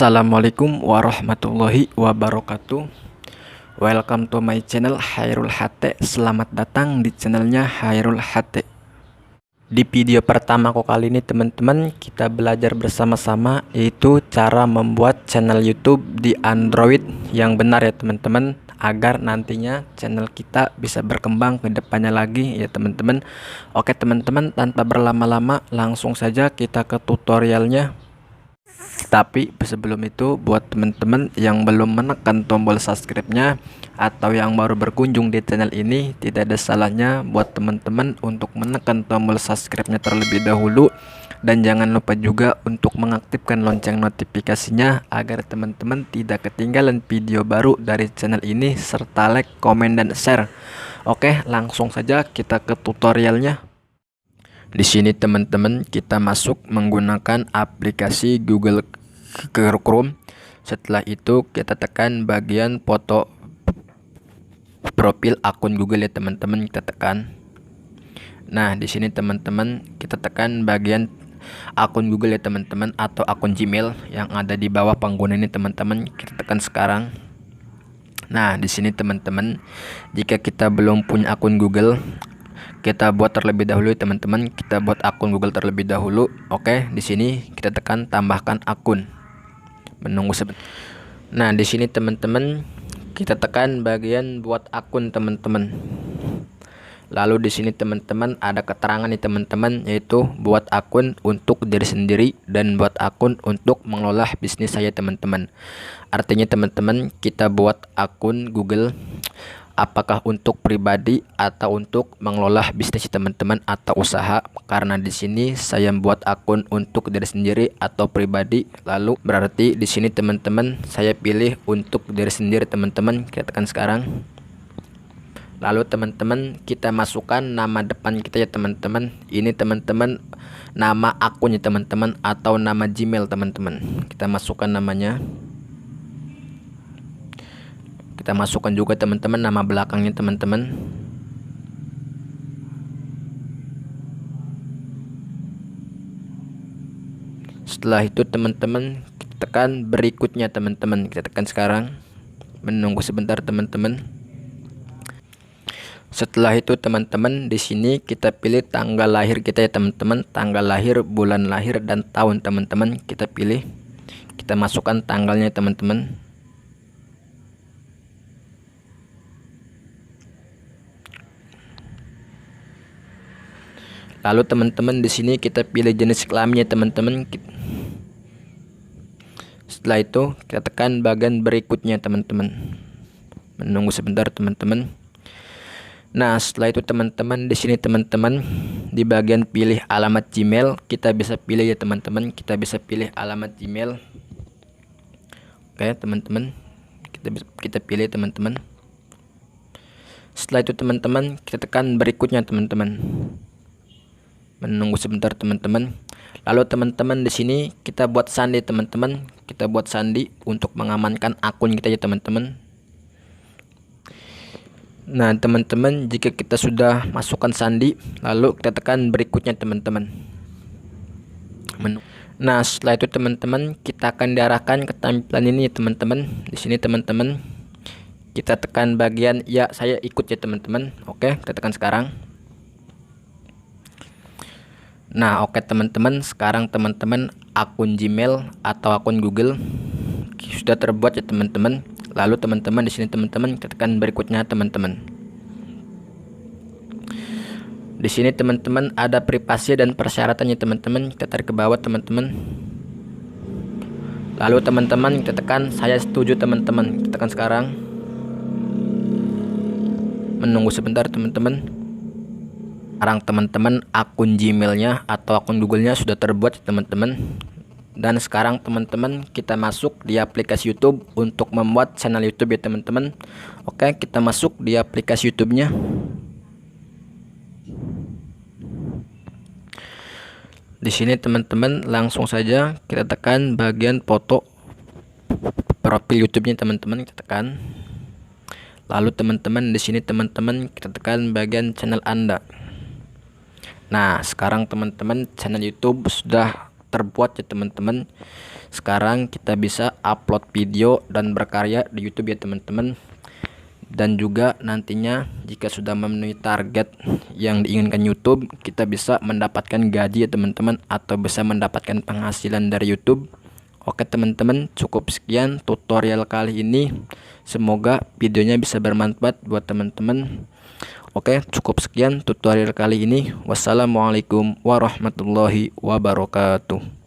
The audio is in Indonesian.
Assalamualaikum warahmatullahi wabarakatuh. Welcome to my channel Hairul Hate. Selamat datang di channelnya Hairul Hate. Di video pertama kali ini teman-teman, kita belajar bersama-sama yaitu cara membuat channel YouTube di Android yang benar ya teman-teman, agar nantinya channel kita bisa berkembang ke depannya lagi ya teman-teman. Oke teman-teman, tanpa berlama-lama langsung saja kita ke tutorialnya. Tapi sebelum itu, buat teman-teman yang belum menekan tombol subscribe-nya atau yang baru berkunjung di channel ini, tidak ada salahnya buat teman-teman untuk menekan tombol subscribe-nya terlebih dahulu. Dan jangan lupa juga untuk mengaktifkan lonceng notifikasinya agar teman-teman tidak ketinggalan video baru dari channel ini, serta like, komen, dan share. Oke, langsung saja kita ke tutorialnya. Di sini teman-teman kita masuk menggunakan aplikasi Google Chrome. Setelah itu kita tekan bagian foto profil akun Google ya teman-teman, kita tekan. Nah, di sini teman-teman kita tekan bagian akun Google ya teman-teman, atau akun Gmail yang ada di bawah pengguna ini teman-teman, kita tekan sekarang. Nah, di sini teman-teman, jika kita belum punya akun Google, kita buat terlebih dahulu teman-teman. Kita buat akun Google terlebih dahulu. Oke, di sini kita tekan tambahkan akun. Menunggu sebentar. Nah, di sini teman-teman kita tekan bagian buat akun teman-teman. Lalu di sini teman-teman ada keterangan nih teman-teman, yaitu buat akun untuk diri sendiri dan buat akun untuk mengelola bisnis saya teman-teman. Artinya teman-teman, kita buat akun Google apakah untuk pribadi atau untuk mengelola bisnis teman-teman atau usaha. Karena di sini saya membuat akun untuk diri sendiri atau pribadi, lalu berarti di sini teman-teman saya pilih untuk diri sendiri teman-teman. Kita tekan sekarang. Lalu teman-teman kita masukkan nama depan kita ya teman-teman. Ini teman-teman nama akunnya teman-teman atau nama Gmail teman-teman. Kita masukkan namanya. Kita masukkan juga teman-teman nama belakangnya teman-teman. Setelah itu teman-teman kita tekan berikutnya teman-teman. Kita tekan sekarang. Menunggu sebentar teman-teman. Setelah itu teman-teman, di sini kita pilih tanggal lahir kita ya teman-teman. Tanggal lahir, bulan lahir, dan tahun teman-teman kita pilih. Kita masukkan tanggalnya teman-teman. Lalu teman-teman di sini kita pilih jenis kelaminnya teman-teman. Setelah itu kita tekan bagian berikutnya teman-teman. Menunggu sebentar teman-teman. Nah, setelah itu teman-teman di sini teman-teman di bagian pilih alamat Gmail, kita bisa pilih ya teman-teman. Kita bisa pilih alamat Gmail. Oke teman-teman, kita pilih teman-teman. Setelah itu teman-teman kita tekan berikutnya teman-teman. Menunggu sebentar teman-teman. Lalu teman-teman di sini kita buat sandi teman-teman. Kita buat sandi untuk mengamankan akun kita ya teman-teman. Nah teman-teman, jika kita sudah masukkan sandi, lalu kita tekan berikutnya teman-teman. Nah setelah itu teman-teman kita akan diarahkan ke tampilan ini ya teman-teman. Di sini teman-teman kita tekan bagian ya saya ikut ya teman-teman. Oke, kita tekan sekarang. Nah oke teman-teman, sekarang teman-teman akun Gmail atau akun Google sudah terbuat ya teman-teman. Lalu teman-teman di sini teman-teman tekan berikutnya teman-teman. Di sini teman-teman ada privasi dan persyaratannya teman-teman. Kita tarik ke bawah teman-teman. Lalu teman-teman kita tekan saya setuju teman-teman. Kita tekan sekarang. Menunggu sebentar teman-teman. Sekarang teman-teman akun Gmailnya atau akun Google-nya sudah terbuat teman-teman. Dan sekarang teman-teman kita masuk di aplikasi YouTube untuk membuat channel YouTube ya teman-teman. Oke, kita masuk di aplikasi YouTube-nya. Di sini teman-teman langsung saja kita tekan bagian foto profil YouTube-nya teman-teman, kita tekan. Lalu teman-teman di sini teman-teman kita tekan bagian channel Anda. Nah sekarang teman-teman channel YouTube sudah terbuat ya teman-teman. Sekarang kita bisa upload video dan berkarya di YouTube ya teman-teman. Dan juga nantinya jika sudah memenuhi target yang diinginkan YouTube, kita bisa mendapatkan gaji ya teman-teman, atau bisa mendapatkan penghasilan dari YouTube. Oke teman-teman, cukup sekian tutorial kali ini. Semoga videonya bisa bermanfaat buat teman-teman. Oke, cukup sekian tutorial kali ini. Wassalamualaikum warahmatullahi wabarakatuh.